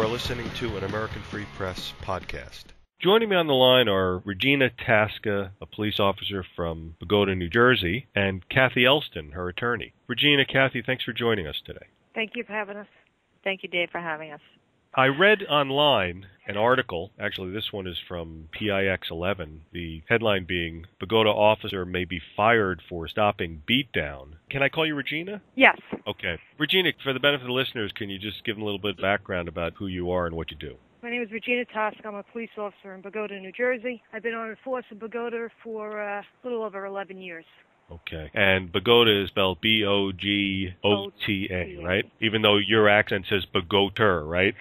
You are listening to an American Free Press podcast. Joining me on the line are Regina Tasca, a police officer from Pagoda, New Jersey, and Cathy Elston, her attorney. Regina, Cathy, thanks for joining us today. Thank you for having us. Thank you, Dave, for having us. I read online an article, actually this one is from PIX 11, the headline being, Pagoda officer may be fired for stopping beatdown. Can I call you Regina? Yes. Okay. Regina, for the benefit of the listeners, can you just give them a little bit of background about who you are and what you do? My name is Regina Tasca. I'm a police officer in Pagoda, New Jersey. I've been on force in Pagoda for a little over 11 years. Okay. And Pagoda is spelled B-O-G-O-T-A, right? Even though your accent says Pagoter, right?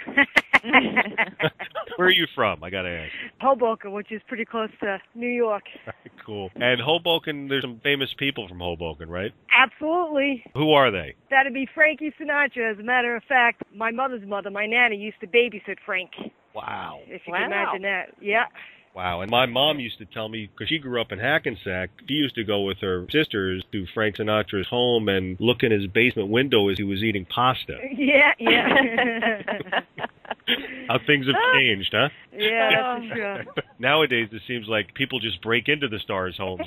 Where are you from? I got to ask. Hoboken, which is pretty close to New York. Cool. And Hoboken, there's some famous people from Hoboken, right? Absolutely. Who are they? That'd be Frankie Sinatra. As a matter of fact, my mother's mother, my nanny, used to babysit Frank. Wow. If you can imagine that. Yeah. Wow, and my mom used to tell me, because she grew up in Hackensack, she used to go with her sisters to Frank Sinatra's home and look in his basement window as he was eating pasta. Yeah. How things have changed, huh? Yeah, that's true. Nowadays, it seems like people just break into the stars' homes.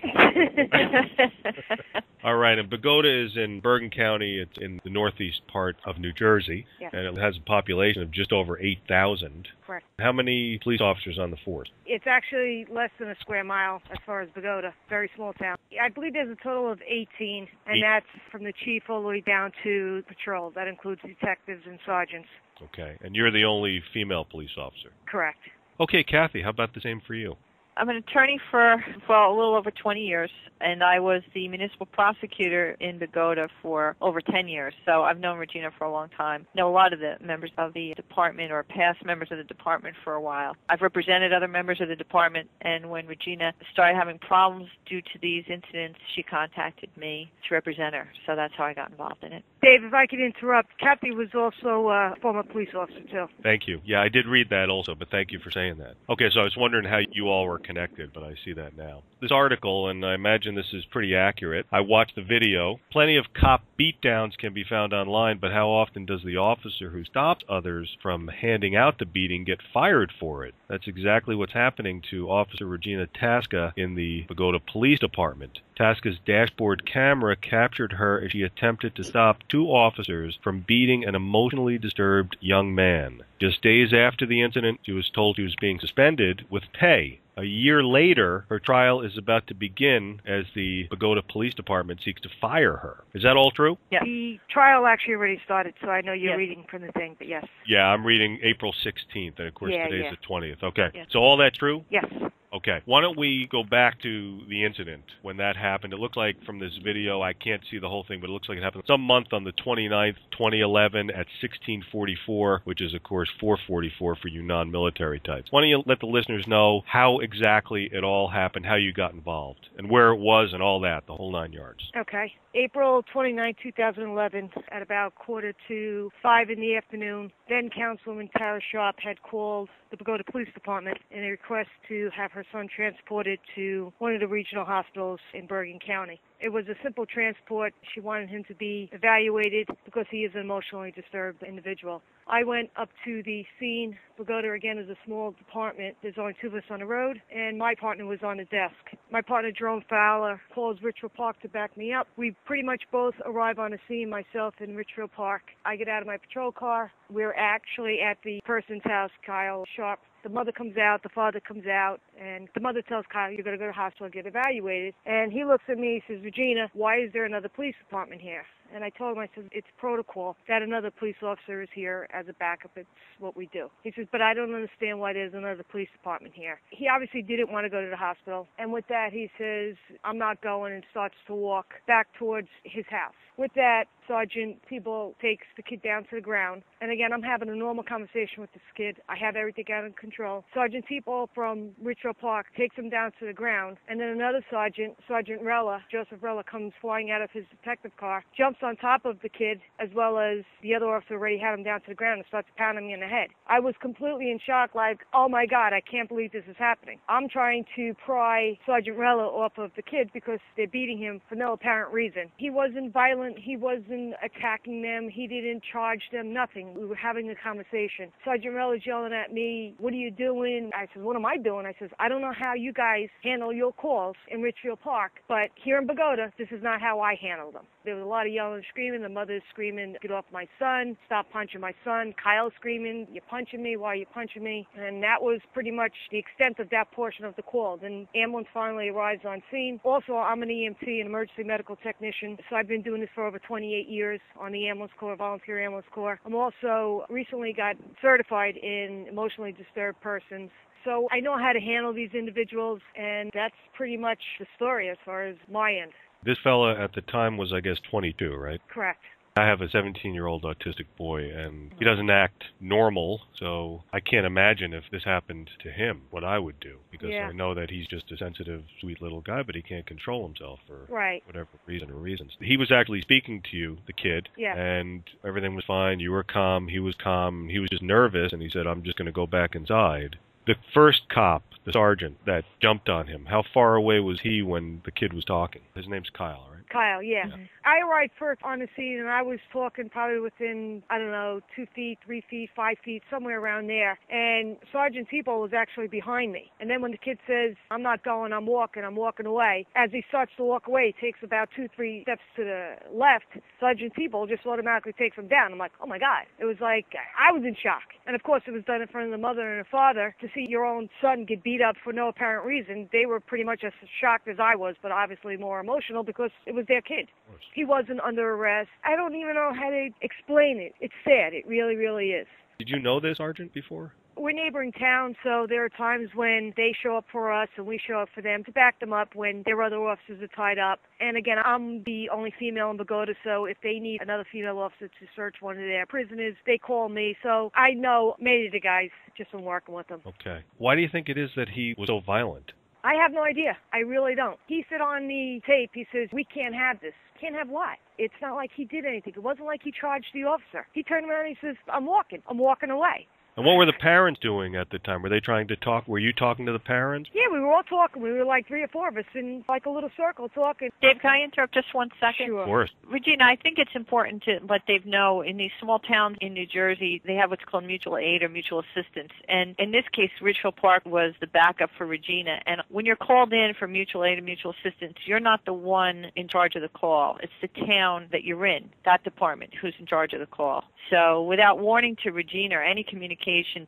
All right, and Pagoda is in Bergen County. It's in the northeast part of New Jersey, yes. And it has a population of just over 8,000. Correct. How many police officers on the force? It's actually less than a square mile as far as Pagoda. Very small town. I believe there's a total of 18, and that's from the chief all the way down to patrol. That includes detectives and sergeants. Okay, and you're the only female police officer? Correct. Okay, Cathy, how about the same for you? I'm an attorney for a little over 20 years, and I was the municipal prosecutor in Pagoda for over 10 years. So I've known Regina for a long time. Know a lot of the members of the department or past members of the department for a while. I've represented other members of the department, and when Regina started having problems due to these incidents, she contacted me to represent her. So that's how I got involved in it. Dave, if I could interrupt, Cathy was also a former police officer, too. Thank you. Yeah, I did read that also, but thank you for saying that. Okay, so I was wondering how you all were connected, but I see that now. This article, and I imagine this is pretty accurate, I watched the video. Plenty of cop beatdowns can be found online, but how often does the officer who stops others from handing out the beating get fired for it? That's exactly what's happening to Officer Regina Tasca in the Pagoda Police Department. Tasca's dashboard camera captured her as she attempted to stop two officers from beating an emotionally disturbed young man. Just days after the incident, she was told she was being suspended with pay. A year later, her trial is about to begin as the Pagoda Police Department seeks to fire her. Is that all true? Yes. The trial actually already started, so I know you're Yes. reading from the thing, but yes. Yeah, I'm reading April 16th, and of course today's Yeah. the 20th. Okay, Yes. So all that's true? Yes. Okay. Why don't we go back to the incident when that happened? It looked like from this video, I can't see the whole thing, but it looks like it happened some month on the 29th, 2011 at 1644, which is, of course, 444 for you non-military types. Why don't you let the listeners know how exactly it all happened, how you got involved, and where it was and all that, the whole 9 yards. Okay. April 29, 2011, at about 4:45 in the afternoon, then Councilwoman Tara Sharp had called the Pagoda Police Department in a request to have her son transported to one of the regional hospitals in Bergen County. It was a simple transport. She wanted him to be evaluated because he is an emotionally disturbed individual. I went up to the scene. Pagoda, again, is a small department. There's only two of us on the road, and my partner was on the desk. My partner, Jerome Fowler, calls Richfield Park to back me up. We pretty much both arrive on the scene, myself in Richfield Park. I get out of my patrol car. We're actually at the person's house, Kyle Sharp. The mother comes out, the father comes out, and the mother tells Kyle, you're going to go to the hospital and get evaluated. And he looks at me, he says, Regina, why is there another police department here? And I told him, I said, it's protocol that another police officer is here as a backup. It's what we do. He says, but I don't understand why there's another police department here. He obviously didn't want to go to the hospital. And with that, he says, I'm not going, and starts to walk back towards his house. With that, Sergeant Peeble takes the kid down to the ground. And again, I'm having a normal conversation with this kid. I have everything under control. Sergeant Peeble from Richfield Park takes him down to the ground. And then another sergeant, Sergeant Rella, Joseph Rella, comes flying out of his detective car, jumps jumps on top of the kid, as well as the other officer already had him down to the ground and starts pounding me in the head. I was completely in shock, like, oh my God, I can't believe this is happening. I'm trying to pry Sergeant Rella off of the kid because they're beating him for no apparent reason. He wasn't violent. He wasn't attacking them. He didn't charge them, nothing. We were having a conversation. Sergeant Rella's yelling at me, what are you doing? I said, what am I doing? I says, I don't know how you guys handle your calls in Richfield Park, but here in Pagoda, this is not how I handle them. There was a lot of yelling and screaming. The mother's screaming, get off my son, stop punching my son. Kyle's screaming, you're punching me, why are you punching me? And that was pretty much the extent of that portion of the call. Then ambulance finally arrives on scene. Also, I'm an EMT, an emergency medical technician, so I've been doing this for over 28 years on the ambulance corps, volunteer ambulance corps. I'm also recently got certified in emotionally disturbed persons. So I know how to handle these individuals, and that's pretty much the story as far as my end. This fella at the time was, I guess, 22, right? Correct. I have a 17-year-old autistic boy, and he doesn't act normal, so I can't imagine if this happened to him, what I would do, because I know that he's just a sensitive, sweet little guy, but he can't control himself for whatever reason or reasons. He was actually speaking to you, the kid, and everything was fine. You were calm. He was calm. He was just nervous, and he said, I'm just going to go back inside. The first cop, the sergeant that jumped on him, how far away was he when the kid was talking? His name's Kyle, right? Kyle, yeah. I arrived first on the scene, and I was talking probably within, 2 feet, 3 feet, 5 feet, somewhere around there. And Sergeant Tebow was actually behind me. And then when the kid says, I'm not going, I'm walking away, as he starts to walk away, he takes about 2-3 steps to the left. Sergeant Tebow just automatically takes him down. I'm like, oh my God. It was like, I was in shock. And of course, it was done in front of the mother and the father. To see your own son get beat up for no apparent reason, they were pretty much as shocked as I was, but obviously more emotional because it was their kid. He wasn't under arrest. I don't even know how to explain it. It's sad. It really, really is. Did you know this sergeant before? We're neighboring towns, so there are times when they show up for us and we show up for them to back them up when their other officers are tied up. And again, I'm the only female in Pagoda, so if they need another female officer to search one of their prisoners, they call me. So I know many of the guys just from working with them. Okay. Why do you think it is that he was so violent? I have no idea. I really don't. He said on the tape, he says, we can't have this. Can't have what? It's not like he did anything. It wasn't like he charged the officer. He turned around and he says, I'm walking away. And what were the parents doing at the time? Were they trying to talk? Were you talking to the parents? Yeah, we were all talking. We were like 3 or 4 of us in like a little circle talking. Dave, can I interrupt just 1 second? Sure. Of course. Regina, I think it's important to let Dave know in these small towns in New Jersey, they have what's called mutual aid or mutual assistance. And in this case, Richfield Park was the backup for Regina. And when you're called in for mutual aid or mutual assistance, you're not the one in charge of the call. It's the town that you're in, that department, who's in charge of the call. So without warning to Regina or any communication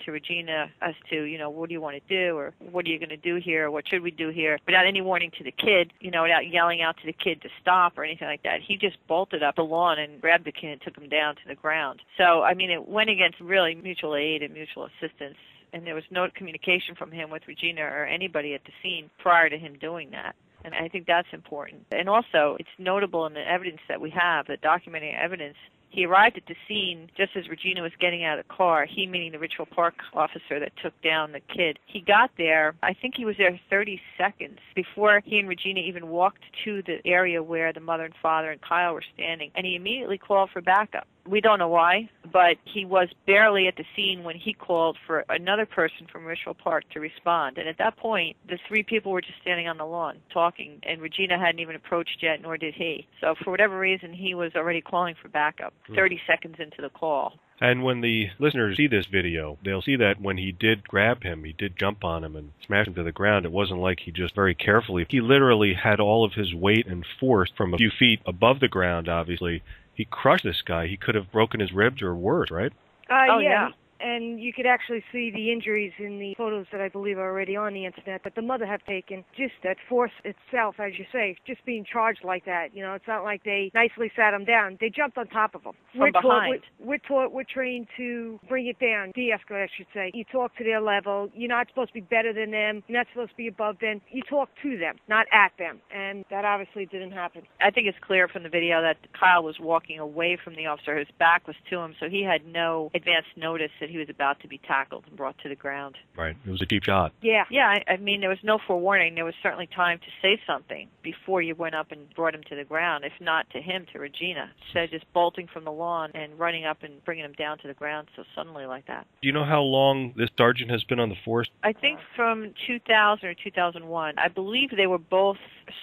to Regina as to, what do you want to do or what are you going to do here or what should we do here, without any warning to the kid, without yelling out to the kid to stop or anything like that, he just bolted up the lawn and grabbed the kid and took him down to the ground. So, it went against really mutual aid and mutual assistance, and there was no communication from him with Regina or anybody at the scene prior to him doing that. And I think that's important. And also, it's notable in the evidence that we have, the documenting evidence. He arrived at the scene just as Regina was getting out of the car, he meaning the Richfield Park officer that took down the kid. He got there, I think he was there 30 seconds before he and Regina even walked to the area where the mother and father and Kyle were standing, and he immediately called for backup. We don't know why, but he was barely at the scene when he called for another person from Richfield Park to respond. And at that point, the 3 people were just standing on the lawn talking, and Regina hadn't even approached yet, nor did he. So for whatever reason, he was already calling for backup 30 seconds into the call. And when the listeners see this video, they'll see that when he did grab him, he did jump on him and smash him to the ground. It wasn't like he just very carefully. He literally had all of his weight and force from a few feet above the ground, obviously. He crushed this guy. He could have broken his ribs or worse, right? Yeah. And you could actually see the injuries in the photos that I believe are already on the internet that the mother have taken. Just that force itself, as you say, just being charged like that. It's not like they nicely sat him down. They jumped on top of him. From behind. We're trained to bring it down, de-escalate, I should say. You talk to their level. You're not supposed to be better than them. You're not supposed to be above them. You talk to them, not at them. And that obviously didn't happen. I think it's clear from the video that Kyle was walking away from the officer. His back was to him, so he had no advance notice that he was about to be tackled and brought to the ground. Right. It was a deep shot. Yeah. Yeah, I mean, there was no forewarning. There was certainly time to say something before you went up and brought him to the ground, if not to him, to Regina. Instead of just bolting from the lawn and running up and bringing him down to the ground so suddenly like that. Do you know how long this sergeant has been on the force? I think from 2000 or 2001. I believe they were both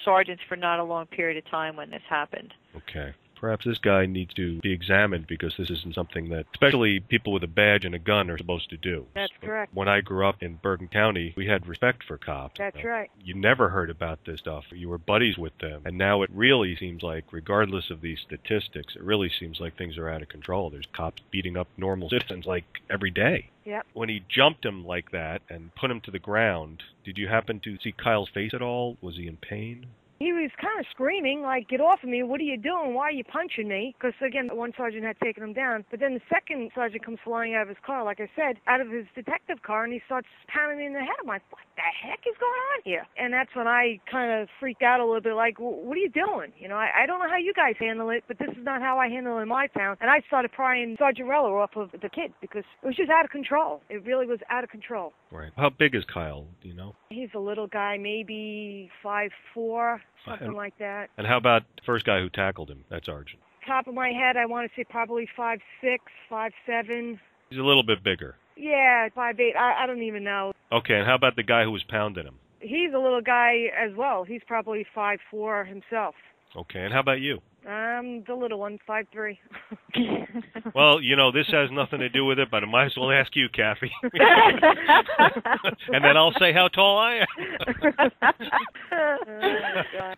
sergeants for not a long period of time when this happened. Okay. Perhaps this guy needs to be examined because this isn't something that, especially people with a badge and a gun, are supposed to do. That's correct. When I grew up in Bergen County, we had respect for cops. That's right. You never heard about this stuff. You were buddies with them. And now it really seems like, regardless of these statistics, it really seems like things are out of control. There's cops beating up normal citizens like every day. Yep. When he jumped him like that and put him to the ground, did you happen to see Kyle's face at all? Was he in pain? He was kind of screaming, like, get off of me, what are you doing, why are you punching me? Because, again, one sergeant had taken him down. But then the second sergeant comes flying out of his car, like I said, out of his detective car, and he starts pounding me in the head. I'm like, what the heck is going on here? And that's when I kind of freaked out a little bit, like, what are you doing? You know, I don't know how you guys handle it, but this is not how I handle it in my town. And I started prying Sergeant Reller off of the kid because it was just out of control. It really was out of control. Right. How big is Kyle, do you know? He's a little guy, maybe 5'4", something like that. And how about the first guy who tackled him, that sergeant? Top of my head, I want to say probably 5'6", 5'7". He's a little bit bigger. Yeah, 5'8". I don't even know. Okay, and how about the guy who was pounding him? He's a little guy as well. He's probably 5'4" himself. Okay, and how about you? The little one, 5'3". Well, you know, this has nothing to do with it, but I might as well ask you, Cathy. And then I'll say how tall I am.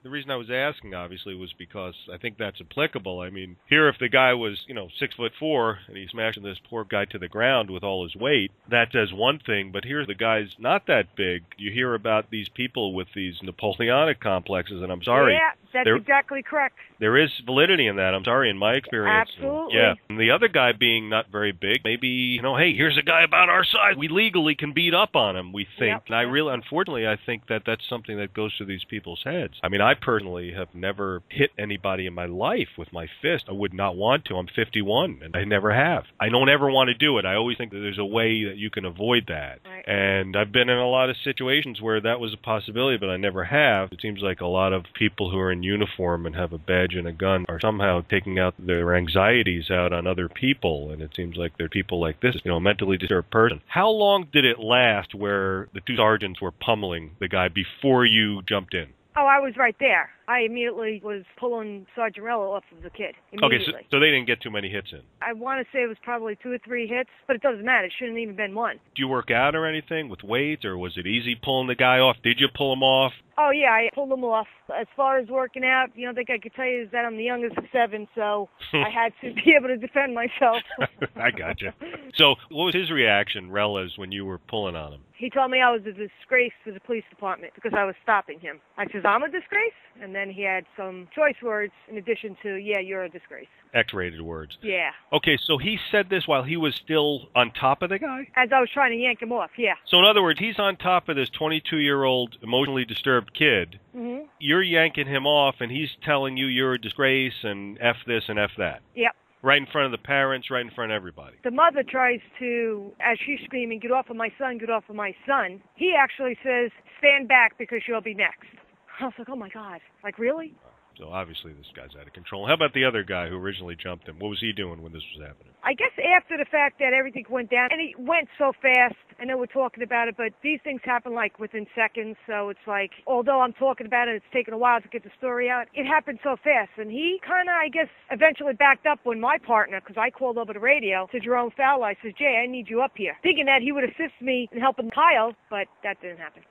The reason I was asking, obviously, was because I think that's applicable. I mean, here if the guy was, 6'4", and he's smashing this poor guy to the ground with all his weight, that says one thing, but here the guy's not that big. You hear about these people with these Napoleonic complexes, and I'm sorry. Yeah, that's exactly correct. There is validity in that. I'm sorry, in my experience. Absolutely. Yeah. And the other guy being not very big, maybe, hey, here's a guy about our size. We legally can beat up on him, we think. Yep. And I really, unfortunately, I think that that's something that goes through these people's heads. I mean, I personally have never hit anybody in my life with my fist. I would not want to. I'm 51, and I never have. I don't ever want to do it. I always think that there's a way that you can avoid that. Right. And I've been in a lot of situations where that was a possibility, but I never have. It seems like a lot of people who are in uniform and have a badge and a gun are somehow taking out their anxieties out on other people, and it seems like they're people like this, a mentally disturbed person. How long did it last where the two sergeants were pummeling the guy before you jumped in? Oh, I was right there. I immediately was pulling Sergeant Rello off of the kid. Immediately. Okay, so they didn't get too many hits in. I want to say it was probably 2 or 3 hits, but it doesn't matter. It shouldn't even been one. Do you work out or anything with weights, or was it easy pulling the guy off? Did you pull him off? Oh, yeah, I pulled him off. As far as working out, the only thing I could tell you is that I'm the youngest of 7, so I had to be able to defend myself. I gotcha. So what was his reaction, Rella's, when you were pulling on him? He told me I was a disgrace to the police department because I was stopping him. I says, I'm a disgrace? And then he had some choice words in addition to, yeah, you're a disgrace. X-rated words. Yeah. Okay, so he said this while he was still on top of the guy? As I was trying to yank him off, yeah. So in other words, he's on top of this 22-year-old emotionally disturbed kid. Mm-hmm. You're yanking him off, and he's telling you you're a disgrace and F this and F that. Yep. Right in front of the parents, right in front of everybody. The mother tries to, as she's screaming, get off of my son, get off of my son. He actually says, stand back because you'll be next. I was like, oh my God. Like, really? So obviously this guy's out of control. How about the other guy who originally jumped him? What was he doing when this was happening? I guess after the fact that everything went down, and it went so fast, I know we're talking about it, but these things happen like within seconds, so it's like, although I'm talking about it, it's taken a while to get the story out, it happened so fast, and he kind of, I guess, eventually backed up when my partner, because I called over the radio to Jerome Fowler, I said, Jay, I need you up here, thinking that he would assist me in helping Kyle, but that didn't happen.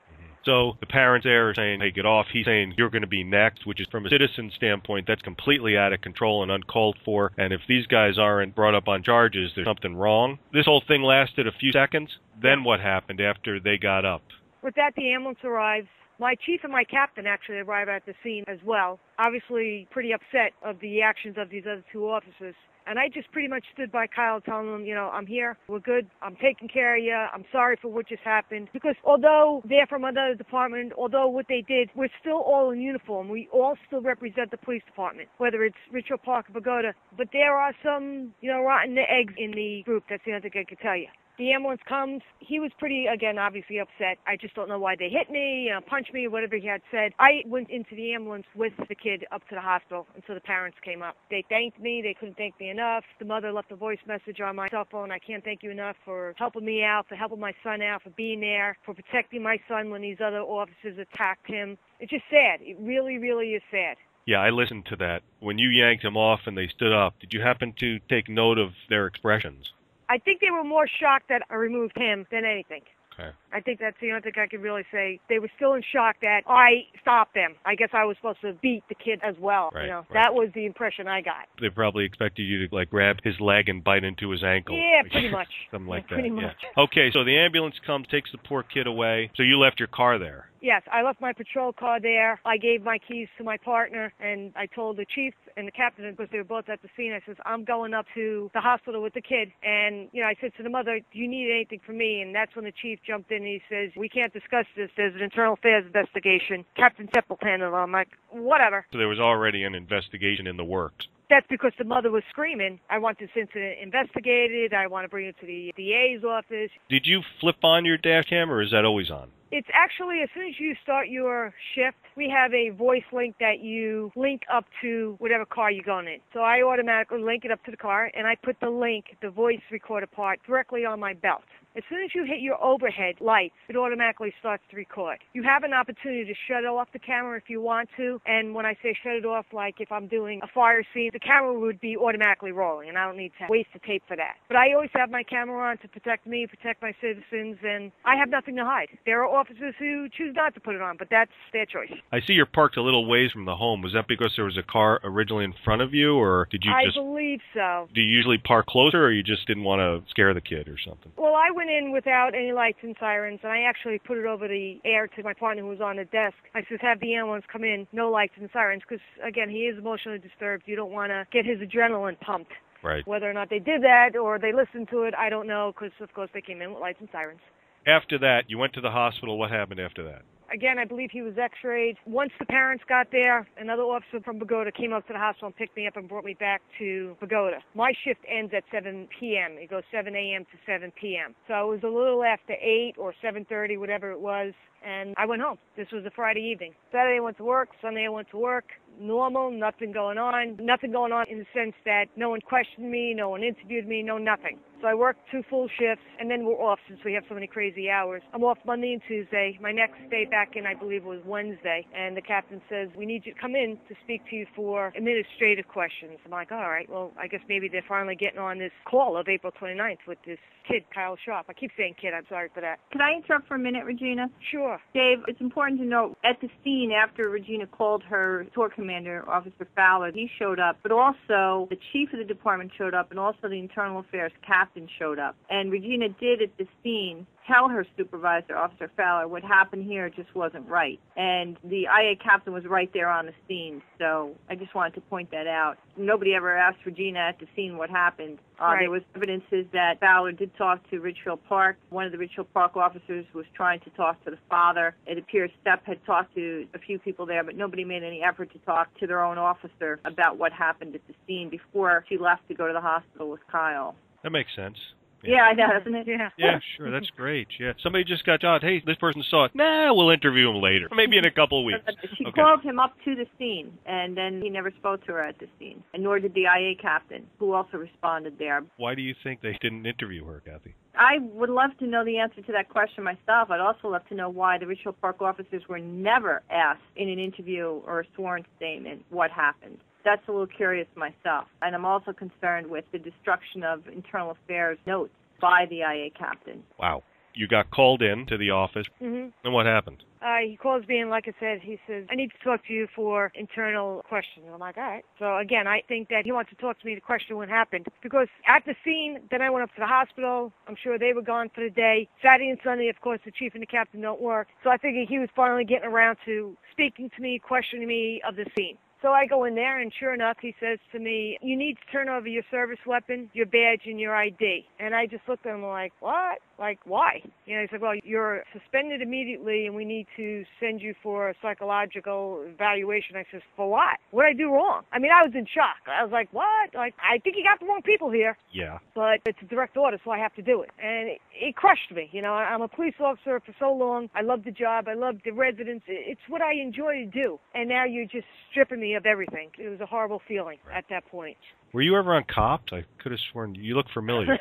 So the parents there are saying, hey, get off. He's saying, you're going to be next, which is from a citizen standpoint, that's completely out of control and uncalled for. And if these guys aren't brought up on charges, there's something wrong. This whole thing lasted a few seconds. Then what happened after they got up? With that, the ambulance arrives. My chief and my captain actually arrive at the scene as well. Obviously pretty upset of the actions of these other 2 officers. And I just pretty much stood by Kyle telling him, I'm here, we're good, I'm taking care of you, I'm sorry for what just happened. Because although they're from another department, although what they did, we're still all in uniform. We all still represent the police department, whether it's Ridgefield Park or Pagoda. But there are some, rotten eggs in the group. That's the only thing I can tell you. The ambulance comes. He was pretty, again, obviously upset. I just don't know why they hit me, punched me, whatever he had said. I went into the ambulance with the kid up to the hospital until the parents came up. They thanked me. They couldn't thank me enough. The mother left a voice message on my cell phone. I can't thank you enough for helping me out, for helping my son out, for being there, for protecting my son when these other officers attacked him. It's just sad. It really, really is sad. Yeah, I listened to that. When you yanked him off and they stood up, did you happen to take note of their expressions? I think they were more shocked that I removed him than anything. Okay. I think that's the only thing I could really say. They were still in shock that I stopped them. I guess I was supposed to beat the kid as well. Right, right. That was the impression I got. They probably expected you to grab his leg and bite into his ankle. Yeah, pretty much. Something like that. Pretty much. Yeah. Okay, so the ambulance comes, takes the poor kid away. So you left your car there. Yes, I left my patrol car there. I gave my keys to my partner, and I told the chief and the captain, because they were both at the scene, I says, I'm going up to the hospital with the kid. And, I said to the mother, do you need anything from me? And that's when the chief jumped in and he says, we can't discuss this. There's an internal affairs investigation. Captain Templeton, and I'm like, whatever. So there was already an investigation in the works. That's because the mother was screaming, I want this incident investigated. I want to bring it to the DA's office. Did you flip on your dash cam, or is that always on? It's actually, as soon as you start your shift, we have a voice link that you link up to whatever car you're going in. So I automatically link it up to the car, and I put the link, the voice recorder part, directly on my belt. As soon as you hit your overhead lights, it automatically starts to record. You have an opportunity to shut off the camera if you want to, and when I say shut it off, like if I'm doing a fire scene, the camera would be automatically rolling, and I don't need to waste the tape for that. But I always have my camera on to protect me, protect my citizens, and I have nothing to hide. There are officers who choose not to put it on, but that's their choice. I see you're parked a little ways from the home. Was that because there was a car originally in front of you, or did you I believe so. Do you usually park closer, or you just didn't want to scare the kid or something? Well, I went in without any lights and sirens, and I actually put it over the air to my partner who was on the desk. I said, have the ambulance come in, no lights and sirens, because, again, he is emotionally disturbed. You don't want to get his adrenaline pumped. Right. Whether or not they did that or they listened to it, I don't know, because, of course, they came in with lights and sirens. After that, you went to the hospital. What happened after that? Again, I believe he was x-rayed. Once the parents got there, another officer from Pagoda came up to the hospital and picked me up and brought me back to Pagoda. My shift ends at 7 p.m. It goes 7 a.m. to 7 p.m. So it was a little after 8 or 7:30, whatever it was, and I went home. This was a Friday evening. Saturday I went to work. Sunday I went to work. Normal, nothing going on. Nothing going on in the sense that no one questioned me, no one interviewed me, no nothing. So I worked 2 full shifts, and then we're off since we have so many crazy hours. I'm off Monday and Tuesday. My next day back in, I believe, was Wednesday. And the captain says, we need you to come in to speak to you for administrative questions. I'm like, all right, well, I guess maybe they're finally getting on this call of April 29th with this kid, Kyle Sharp. I keep saying kid. I'm sorry for that. Can I interrupt for a minute, Regina? Sure. Dave, it's important to note, at the scene after Regina called her tour commander, Officer Fowler, he showed up, but also the chief of the department showed up, and also the internal affairs captain showed up. And Regina did, at the scene, tell her supervisor, Officer Fowler, what happened here just wasn't right. And the IA captain was right there on the scene, so I just wanted to point that out. Nobody ever asked Regina at the scene what happened. Right. There was evidences that Fowler did talk to Ridgefield Park. One of the Ridgefield Park officers was trying to talk to the father. It appears Stepp had talked to a few people there, but nobody made any effort to talk to their own officer about what happened at the scene before she left to go to the hospital with Kyle. That makes sense. Yeah, I know, doesn't it? Yeah, sure. That's great. Yeah. Somebody just got shot. Hey, this person saw it. Nah, we'll interview him later. Maybe in a couple of weeks. She called him up to the scene, and then he never spoke to her at the scene, and nor did the IA captain, who also responded there. Why do you think they didn't interview her, Cathy? I would love to know the answer to that question myself. I'd also love to know why the Ridgefield Park officers were never asked in an interview or a sworn statement what happened. That's a little curious myself. And I'm also concerned with the destruction of internal affairs notes by the IA captain. Wow. You got called in to the office. Mm-hmm. And what happened? He calls me, and like I said, he says, I need to talk to you for internal questions. I'm like, all right. So, again, I think that he wants to talk to me to question what happened. Because at the scene, then I went up to the hospital. I'm sure they were gone for the day. Saturday and Sunday, of course, the chief and the captain don't work. So I figured he was finally getting around to speaking to me, questioning me of the scene. So I go in there, and sure enough, he says to me, you need to turn over your service weapon, your badge, and your ID. And I just looked at him like, what? Like, why? You know, he's like, well, you're suspended immediately, and we need to send you for a psychological evaluation. I says, for what? What did I do wrong? I mean, I was in shock. I was like, what? Like, I think you got the wrong people here. Yeah. But it's a direct order, so I have to do it. And it crushed me. You know, I'm a police officer for so long. I love the job. I love the residents. It's what I enjoy to do. And now you're just stripping me of everything. It was a horrible feeling at that point. Were you ever on Cops? I could have sworn you look familiar.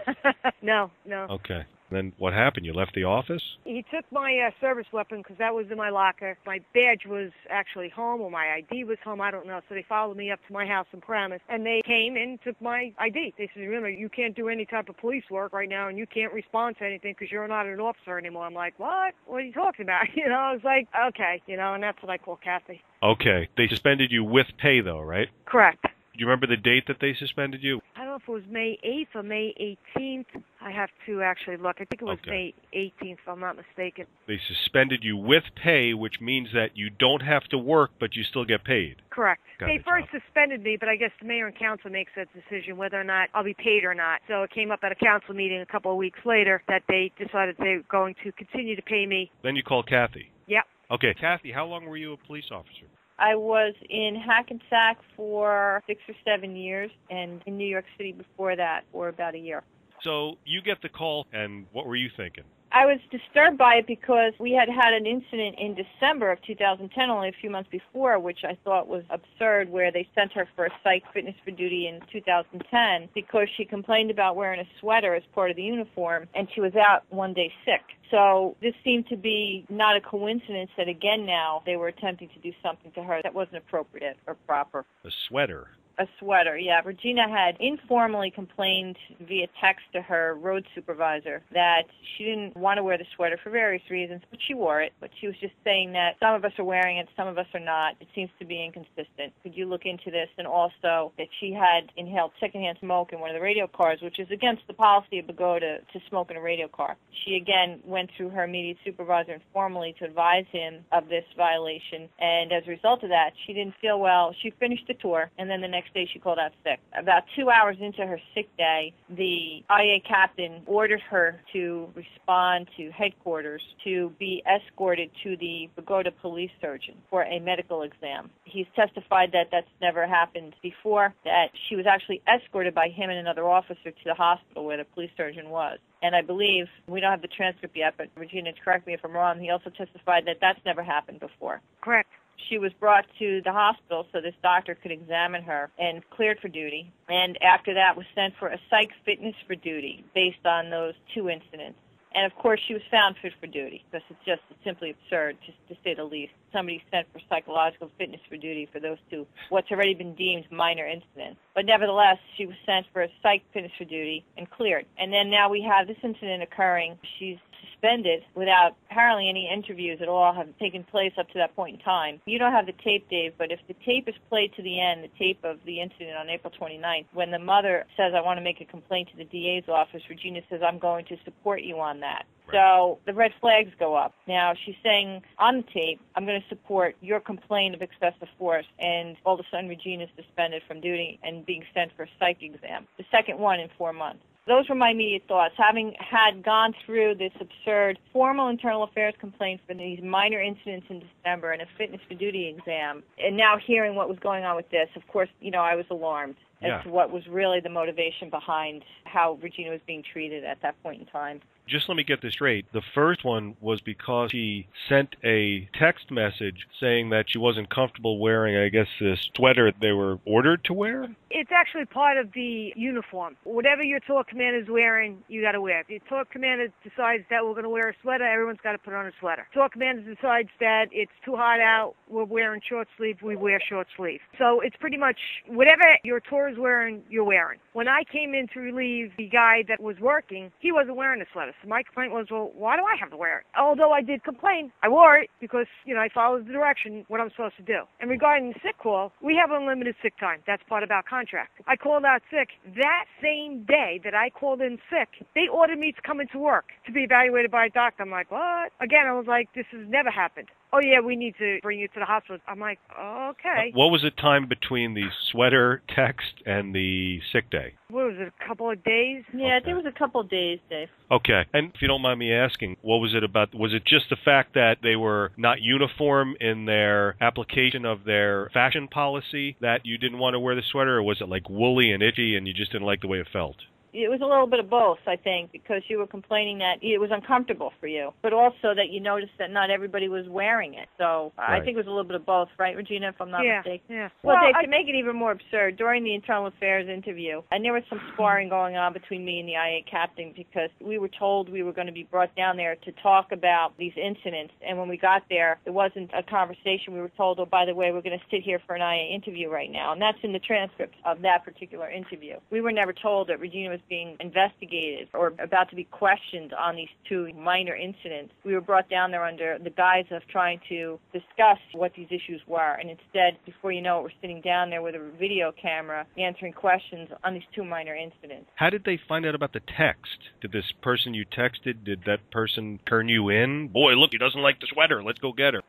No. Okay. Then what happened? You left the office? He took my service weapon because that was in my locker. My badge was actually home, or my ID was home. I don't know. So they followed me up to my house in Paramus, and they came and took my ID. They said, remember, you can't do any type of police work right now, and you can't respond to anything because you're not an officer anymore. I'm like, what? What are you talking about? You know, I was like, okay, you know, and that's what I call Cathy. Okay. They suspended you with pay, though, right? Correct. Do you remember the date that they suspended you? I don't know if it was May 8th or May 18th. I have to actually look. I think it was May 18th, if I'm not mistaken. They suspended you with pay, which means that you don't have to work, but you still get paid. Correct. Got They it, first Tom. suspended me, but I guess the mayor and council makes that decision whether or not I'll be paid or not. So it came up at a council meeting a couple of weeks later that they decided they were going to continue to pay me. Then you called Cathy. Yep. Okay, Cathy, how long were you a police officer? I was in Hackensack for 6 or 7 years, and in New York City before that for about a year. So you get the call, and what were you thinking? I was disturbed by it because we had had an incident in December of 2010, only a few months before, which I thought was absurd, where they sent her for a psych fitness for duty in 2010 because she complained about wearing a sweater as part of the uniform, and she was out one day sick. So this seemed to be not a coincidence that, again, now they were attempting to do something to her that wasn't appropriate or proper. A sweater. A sweater, yeah. Regina had informally complained via text to her road supervisor that she didn't want to wear the sweater for various reasons, but she wore it. But she was just saying that some of us are wearing it, some of us are not. It seems to be inconsistent. Could you look into this? And also that she had inhaled secondhand smoke in one of the radio cars, which is against the policy of Pagoda to smoke in a radio car. She again went through her immediate supervisor informally to advise him of this violation, and as a result of that, she didn't feel well. She finished the tour, and then the next day she called out sick. About 2 hours into her sick day, the IA captain ordered her to respond to headquarters to be escorted to the Pagoda police surgeon for a medical exam. He's testified that that's never happened before, that she was actually escorted by him and another officer to the hospital where the police surgeon was. And I believe, we don't have the transcript yet, but Regina, correct me if I'm wrong, he also testified that that's never happened before. Correct. She was brought to the hospital so this doctor could examine her and cleared for duty. And after that was sent for a psych fitness for duty based on those two incidents. And, of course, she was found fit for duty because it's just simply absurd, just to say the least. Somebody sent for psychological fitness for duty for those two, what's already been deemed minor incidents. But nevertheless, she was sent for a psych fitness for duty and cleared. And then now we have this incident occurring. She's suspended without apparently any interviews at all have taken place up to that point in time. You don't have the tape, Dave, but if the tape is played to the end, the tape of the incident on April 29th, when the mother says, I want to make a complaint to the DA's office, Regina says, I'm going to support you on that. Right. So the red flags go up. Now she's saying on the tape, I'm going to support your complaint of excessive force, and all of a sudden Regina's suspended from duty and being sent for a psych exam. The second one in 4 months. Those were my immediate thoughts. Having had gone through this absurd formal internal affairs complaint for these minor incidents in December and a fitness for duty exam, and now hearing what was going on with this, of course, I was alarmed as to what was really the motivation behind how Regina was being treated at that point in time. Just let me get this straight. The first one was because she sent a text message saying that she wasn't comfortable wearing, I guess, this sweater they were ordered to wear? It's actually part of the uniform. Whatever your tour commander's wearing, you got to wear. If your tour commander decides that we're going to wear a sweater, everyone's got to put on a sweater. Tour commander decides that it's too hot out, we're wearing short sleeve, we wear short sleeve. So it's pretty much whatever your tour is wearing, you're wearing. When I came in to relieve the guy that was working, he wasn't wearing a sweater. my complaint was, well, why do I have to wear it? Although I did complain, I wore it because, I followed the direction, what I'm supposed to do. And regarding the sick call, we have unlimited sick time. That's part of our contract. I called out sick. That same day that I called in sick, they ordered me to come into work to be evaluated by a doctor. I'm like, what? Again, I was like, this has never happened. Oh, yeah, we need to bring you to the hospital. I'm like, okay. What was the time between the sweater text and the sick day? What was it, a couple of days? Yeah, Okay. I think it was a couple of days, Dave. Okay. And if you don't mind me asking, what was it about? Was it just the fact that they were not uniform in their application of their fashion policy that you didn't want to wear the sweater, or was it like woolly and itchy and you just didn't like the way it felt? It was a little bit of both, I think, because you were complaining that it was uncomfortable for you, but also that you noticed that not everybody was wearing it. So Right. I think it was a little bit of both, right, Regina, if I'm not mistaken? Yeah. Well, Dave, to make it even more absurd, during the Internal Affairs interview, and there was some sparring going on between me and the IA captain because we were told we were going to be brought down there to talk about these incidents, and when we got there, it wasn't a conversation. We were told, oh, by the way, we're going to sit here for an IA interview right now, and that's in the transcript of that particular interview. We were never told that Regina was being investigated or about to be questioned on these two minor incidents. We were brought down there under the guise of trying to discuss what these issues were, and instead, before you know it, we're sitting down there with a video camera answering questions on these two minor incidents. How did they find out about the text? Did this person you texted, did that person turn you in? Boy, look, he doesn't like the sweater. Let's go get her.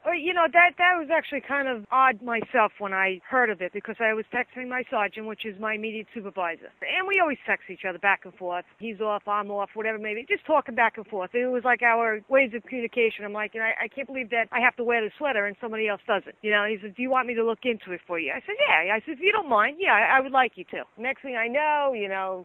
That was actually kind of odd myself when I heard of it because I was texting my sergeant, which is my immediate supervisor. And we always text each other back and forth. He's off, I'm off, whatever it may be. Just talking back and forth. It was like our ways of communication. I'm like, I can't believe that I have to wear the sweater and somebody else doesn't. He said, do you want me to look into it for you? I said, yeah. I said, if you don't mind, yeah, I would like you to. Next thing I know,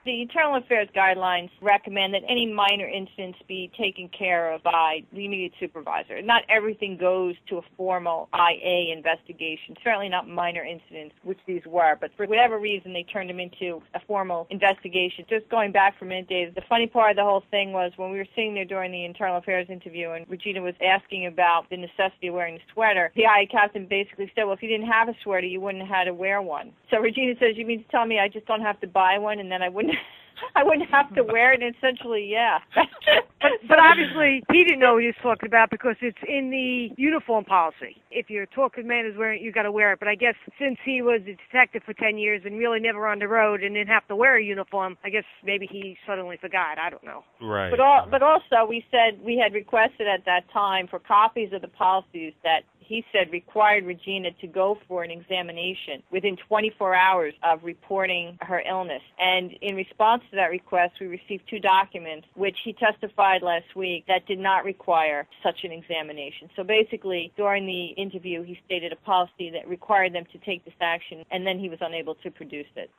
The Internal Affairs guidelines recommend that any minor incidents be taken care of by the immediate supervisor. Not everything goes to a formal IA investigation, certainly not minor incidents, which these were, but for whatever reason they turned them into a formal investigation. Just going back for a minute, Dave, the funny part of the whole thing was when we were sitting there during the Internal Affairs interview and Regina was asking about the necessity of wearing a sweater, the IA captain basically said, well, if you didn't have a sweater, you wouldn't have had to wear one. So Regina says, you mean to tell me I just don't have to buy one and then I wouldn't have to wear it? And essentially, yeah. But obviously, he didn't know what he was talking about because it's in the uniform policy. If your talking man is wearing it, you got to wear it. But I guess since he was a detective for 10 years and really never on the road and didn't have to wear a uniform, I guess maybe he suddenly forgot. I don't know. Right. But also, we said we had requested at that time for copies of the policies that he said required Regina to go for an examination within 24 hours of reporting her illness. And in response to that request, we received two documents, which he testified last week, that did not require such an examination. So basically, during the interview, he stated a policy that required them to take this action, and then he was unable to produce it.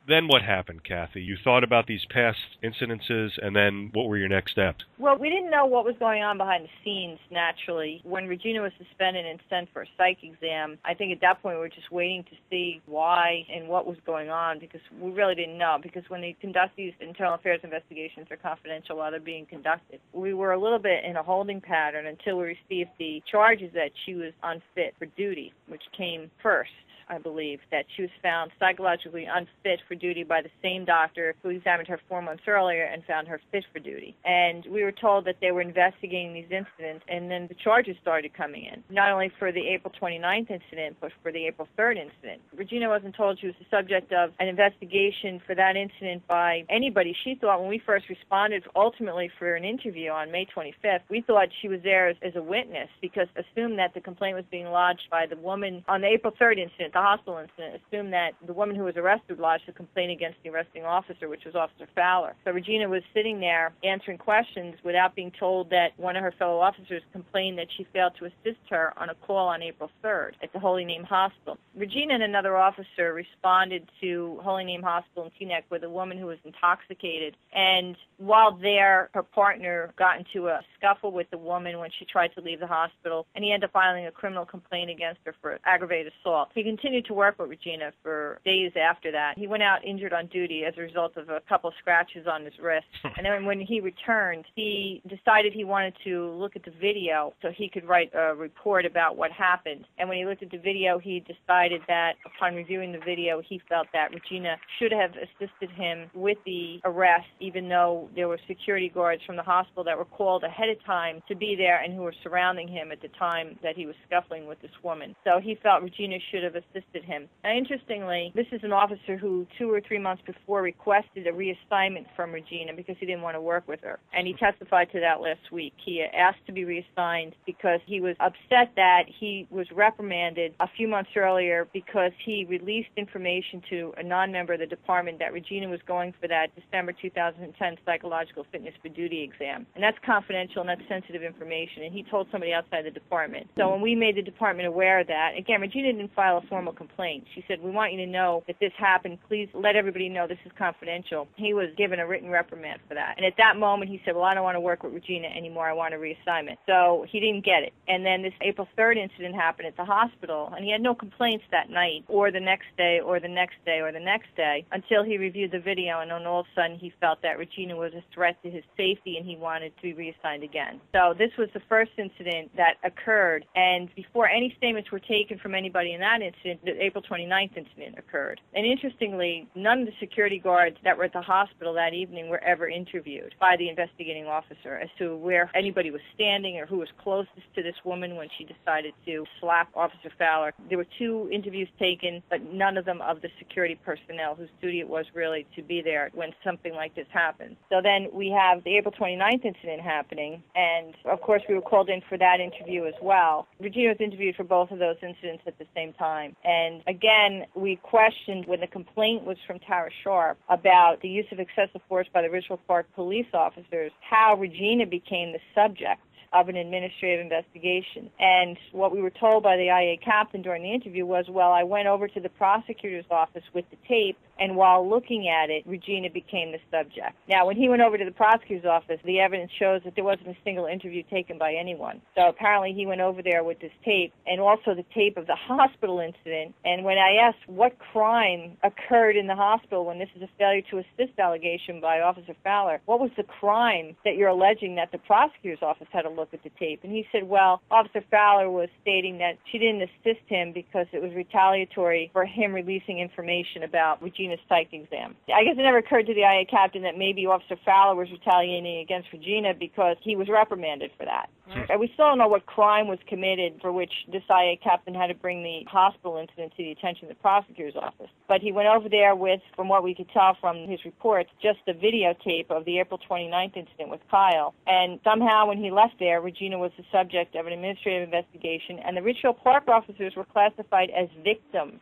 Then what happened, Cathy? You thought about these past incidences, and then what were your next steps? Well, we didn't know what was going on behind the scenes, naturally. When Regina was suspended and sent for a psych exam, I think at that point we were just waiting to see why and what was going on because we really didn't know. Because when they conduct these internal affairs investigations, they're confidential while they're being conducted. We were a little bit in a holding pattern until we received the charges that she was unfit for duty, which came first. I believe, that she was found psychologically unfit for duty by the same doctor who examined her 4 months earlier and found her fit for duty. And we were told that they were investigating these incidents, and then the charges started coming in, not only for the April 29th incident, but for the April 3rd incident. Regina wasn't told she was the subject of an investigation for that incident by anybody. She thought when we first responded ultimately for an interview on May 25th, we thought she was there as a witness because assumed that the complaint was being lodged by the woman on the April 3rd incident, the hospital incident, assumed that the woman who was arrested lodged a complaint against the arresting officer, which was Officer Fowler. So Regina was sitting there answering questions without being told that one of her fellow officers complained that she failed to assist her on a call on April 3rd at the Holy Name Hospital. Regina and another officer responded to Holy Name Hospital in Teaneck with a woman who was intoxicated, and while there, her partner got into a scuffle with the woman when she tried to leave the hospital, and he ended up filing a criminal complaint against her for aggravated assault. He continued continued to work with Regina for days after that. He went out injured on duty as a result of a couple scratches on his wrist. And then when he returned, he decided he wanted to look at the video so he could write a report about what happened. And when he looked at the video, he decided that upon reviewing the video, he felt that Regina should have assisted him with the arrest, even though there were security guards from the hospital that were called ahead of time to be there and who were surrounding him at the time that he was scuffling with this woman. So he felt Regina should have assisted him. Now, interestingly, this is an officer who 2 or 3 months before requested a reassignment from Regina because he didn't want to work with her. And he testified to that last week. He asked to be reassigned because he was upset that he was reprimanded a few months earlier because he released information to a non-member of the department that Regina was going for that December 2010 psychological fitness for duty exam. And that's confidential and that's sensitive information. And he told somebody outside the department. So when we made the department aware of that, again, Regina didn't file a formal complaint. She said, we want you to know that this happened. Please let everybody know this is confidential. He was given a written reprimand for that. And at that moment, he said, well, I don't want to work with Regina anymore. I want a reassignment. So he didn't get it. And then this April 3rd incident happened at the hospital, and he had no complaints that night or the next day or the next day or the next day until he reviewed the video, and then all of a sudden he felt that Regina was a threat to his safety and he wanted to be reassigned again. So this was the first incident that occurred, and before any statements were taken from anybody in that incident, the April 29th incident occurred. And interestingly, none of the security guards that were at the hospital that evening were ever interviewed by the investigating officer as to where anybody was standing or who was closest to this woman when she decided to slap Officer Fowler. There were 2 interviews taken, but none of them of the security personnel whose duty it was really to be there when something like this happened. So then we have the April 29th incident happening, and of course we were called in for that interview as well. Regina was interviewed for both of those incidents at the same time. And again, we questioned when the complaint was from Tara Sharp about the use of excessive force by the Richfield Park police officers, how Regina became the subject of an administrative investigation. And what we were told by the IA captain during the interview was, well, I went over to the prosecutor's office with the tape, and while looking at it, Regina became the subject. Now, when he went over to the prosecutor's office, the evidence shows that there wasn't a single interview taken by anyone. So apparently he went over there with this tape, and also the tape of the hospital incident. And when I asked what crime occurred in the hospital when this is a failure to assist allegation by Officer Fowler, what was the crime that you're alleging that the prosecutor's office had to look at the tape? And he said, well, Officer Fowler was stating that she didn't assist him because it was retaliatory for him releasing information about Regina's psych exam. I guess it never occurred to the IA captain that maybe Officer Fowler was retaliating against Regina because he was reprimanded for that. And we still don't know what crime was committed for which this IA captain had to bring the hospital incident to the attention of the prosecutor's office. But he went over there with, from what we could tell from his reports, just the videotape of the April 29th incident with Kyle. And somehow when he left there, Regina was the subject of an administrative investigation, and the Richfield Park officers were classified as victims.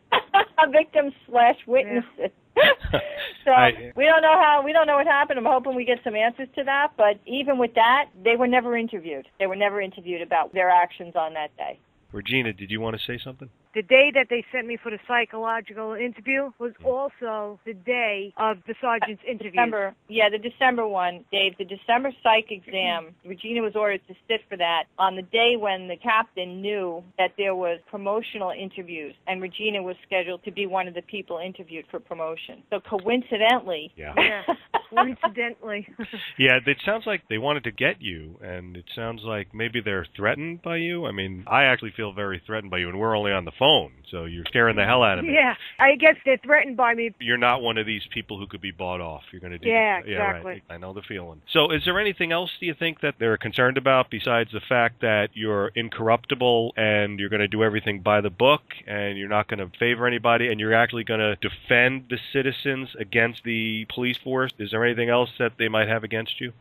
Victims/witnesses. Yeah. So we don't know what happened. I'm hoping we get some answers to that. But even with that, they were never interviewed. They were never interviewed about their actions on that day. Regina, did you want to say something? The day that they sent me for the psychological interview was also the day of the sergeant's interview. The December one, Dave. The December psych exam, Regina was ordered to sit for that on the day when the captain knew that there was promotional interviews, and Regina was scheduled to be one of the people interviewed for promotion. So coincidentally... Yeah, coincidentally. Yeah, it sounds like they wanted to get you, and it sounds like maybe they're threatened by you. I mean, I actually feel very threatened by you, and we're only on the phone, so you're scaring the hell out of me. Yeah, I guess they're threatened by me. You're not one of these people who could be bought off. You're going to do Yeah, that. exactly. Right. I know the feeling. So is there anything else, do you think, that they're concerned about besides the fact that you're incorruptible and you're going to do everything by the book and you're not going to favor anybody and you're actually going to defend the citizens against the police force? Is there anything else that they might have against you?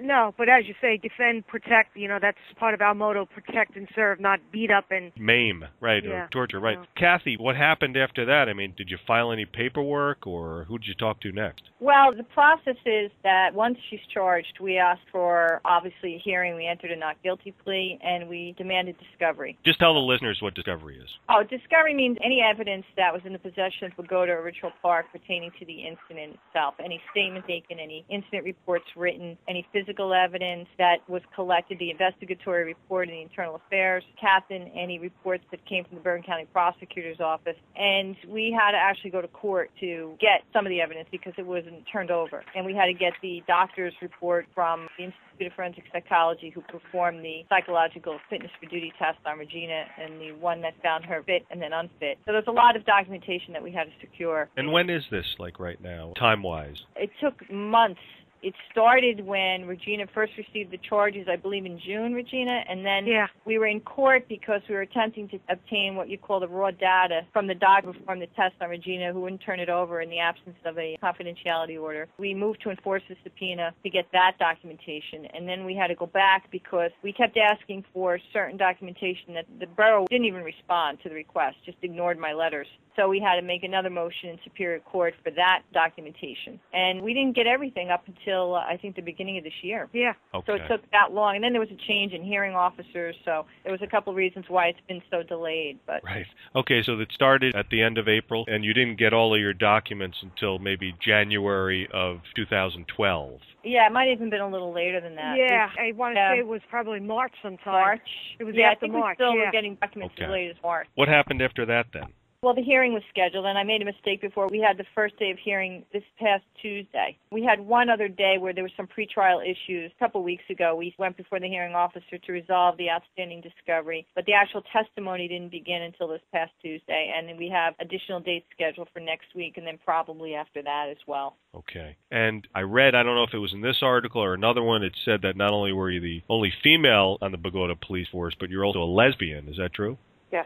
No, but as you say, defend, protect, that's part of our motto, protect and serve, not beat up and... Maim, right, yeah. Or torture, right. Cathy, what happened after that? I mean, did you file any paperwork, or who did you talk to next? Well, the process is that once she's charged, we asked for, obviously, a hearing. We entered a not guilty plea, and we demanded discovery. Just tell the listeners what discovery is. Oh, discovery means any evidence that was in the possession of Pagoda or Richfield Park pertaining to the incident itself. Any statement taken, any incident reports written, any physical evidence that was collected, the investigatory report in the Internal Affairs captain, any reports that came from the Bergen County Prosecutor's Office. And we had to actually go to court to get some of the evidence because it wasn't turned over. And we had to get the doctor's report from the Institute of Forensic Psychology who performed the psychological fitness for duty test on Regina and the one that found her fit and then unfit. So there's a lot of documentation that we had to secure. And when is this, like right now, time-wise? It took months. It started when Regina first received the charges, I believe in June, Regina, and then we were in court because we were attempting to obtain what you call the raw data from the doctor who performed the test on Regina, who wouldn't turn it over in the absence of a confidentiality order. We moved to enforce the subpoena to get that documentation, and then we had to go back because we kept asking for certain documentation that the borough didn't even respond to the request, just ignored my letters. So we had to make another motion in Superior Court for that documentation. And we didn't get everything up until, I think, the beginning of this year. Yeah. Okay. So it took that long. And then there was a change in hearing officers, so there was a couple of reasons why it's been so delayed. But Right. Okay, so it started at the end of April, and you didn't get all of your documents until maybe January of 2012. yeah, it might have even been a little later than that. Yeah, I want to say it was probably March sometime. March? It was yeah, after I think March. we still yeah. were getting documents as late as March. What happened after that then? Well, the hearing was scheduled, and I made a mistake before. We had the first day of hearing this past Tuesday. We had one other day where there were some pretrial issues. A couple weeks ago, we went before the hearing officer to resolve the outstanding discovery, but the actual testimony didn't begin until this past Tuesday, and then we have additional dates scheduled for next week and then probably after that as well. Okay. And I read, I don't know if it was in this article or another one, it said that not only were you the only female on the Bogota police force, but you're also a lesbian. Is that true? Yes.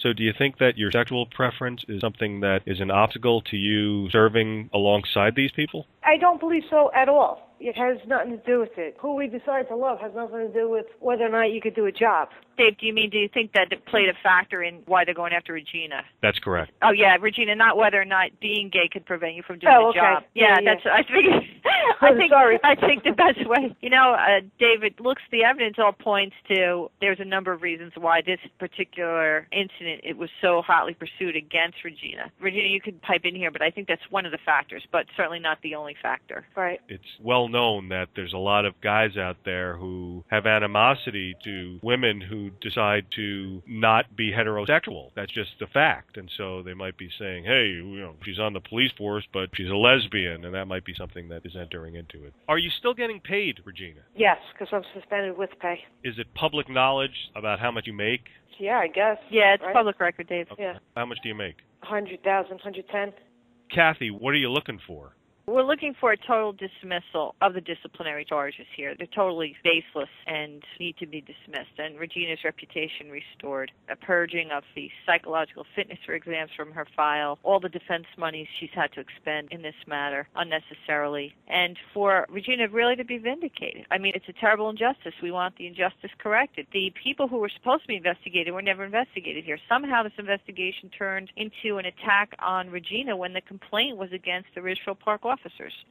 So do you think that your sexual preference is something that is an obstacle to you serving alongside these people? I don't believe so at all. It has nothing to do with it. Who we decide to love has nothing to do with whether or not you could do a job. Dave, do you think that it played a factor in why they're going after Regina? That's correct. Oh, yeah, Regina, not whether or not being gay could prevent you from doing the job. Yeah, that's, I think the best way. You know, David, the evidence all points to there's a number of reasons why this particular incident, it was so hotly pursued against Regina. Regina, you could pipe in here, but I think that's one of the factors, but certainly not the only factor. Right. It's well known that there's a lot of guys out there who have animosity to women who decide to not be heterosexual. That's just the fact. And so they might be saying, hey, you know, she's on the police force, but she's a lesbian, and that might be something that is entering into it. Are you still getting paid, Regina? Yes, because I'm suspended with pay. Is it public knowledge about how much you make? Yeah, I guess. Yeah, it's right? public record, Dave. Okay. Yeah. How much do you make? 100,000, 110. Kathy, what are you looking for? We're looking for a total dismissal of the disciplinary charges here. They're totally baseless and need to be dismissed. And Regina's reputation restored. A purging of the psychological fitness for exams from her file. All the defense monies she's had to expend in this matter unnecessarily. And for Regina really to be vindicated. I mean, it's a terrible injustice. We want the injustice corrected. The people who were supposed to be investigated were never investigated here. Somehow this investigation turned into an attack on Regina when the complaint was against the Ridgefield Park officers.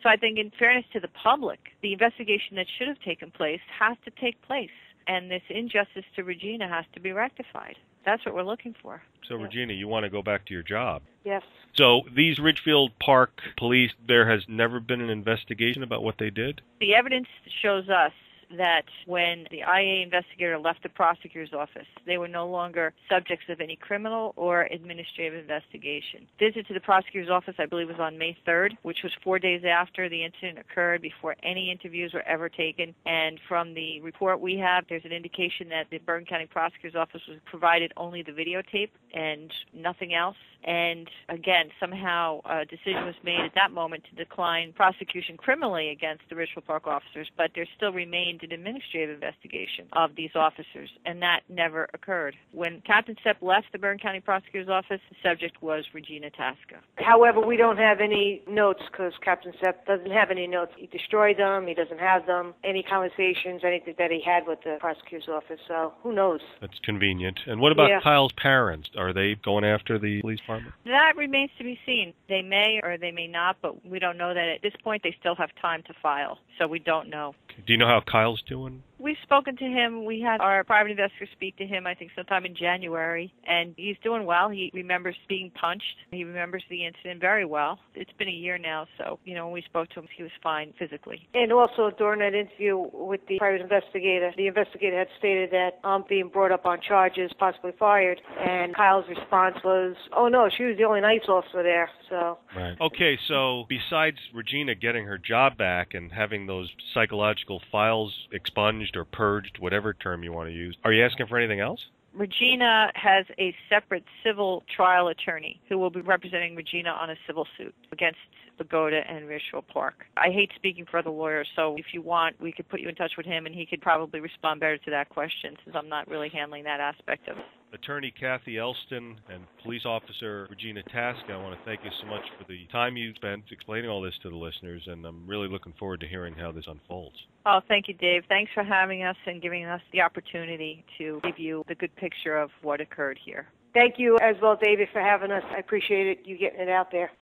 So I think in fairness to the public, the investigation that should have taken place has to take place. And this injustice to Regina has to be rectified. That's what we're looking for. So, Regina, you want to go back to your job? Yes. So these Ridgefield Park police, there has never been an investigation about what they did? The evidence shows us that when the IA investigator left the prosecutor's office, they were no longer subjects of any criminal or administrative investigation. Visit to the prosecutor's office, I believe, was on May 3rd, which was 4 days after the incident occurred, before any interviews were ever taken. And from the report we have, there's an indication that the Bergen County prosecutor's office was provided only the videotape and nothing else. And again, somehow a decision was made at that moment to decline prosecution criminally against the Ridgefield Park officers, but there still remained an administrative investigation of these officers, and that never occurred. When Captain Sepp left the Bergen County prosecutor's office, the subject was Regina Tasca. However, we don't have any notes because Captain Sepp doesn't have any notes. He destroyed them. He doesn't have them. Any conversations, anything that he had with the prosecutor's office. So who knows? That's convenient. And what about Kyle's parents? Are they going after the police department? That remains to be seen. They may or they may not, but we don't know that at this point. They still have time to file, so we don't know. Okay. Do you know how Kyle's doing? We've spoken to him. We had our private investigator speak to him, I think, sometime in January, and he's doing well. He remembers being punched. He remembers the incident very well. It's been a year now, so, when we spoke to him, he was fine physically. And also, during that interview with the private investigator, the investigator had stated that I'm being brought up on charges, possibly fired, and Kyle's response was, oh, no, she was the only nice officer there, so. Right. Okay, so besides Regina getting her job back and having those psychological files expunged or purged, whatever term you want to use, are you asking for anything else? Regina has a separate civil trial attorney who will be representing Regina on a civil suit against Pagoda and Virtual Park. I hate speaking for other lawyers, so if you want, we could put you in touch with him, and he could probably respond better to that question, since I'm not really handling that aspect of it. Attorney Cathy Elston and Police Officer Regina Tasca, I want to thank you so much for the time you spent explaining all this to the listeners, and I'm really looking forward to hearing how this unfolds. Oh, thank you, Dave. Thanks for having us and giving us the opportunity to give you the good picture of what occurred here. Thank you as well, David, for having us. I appreciate it, you getting it out there.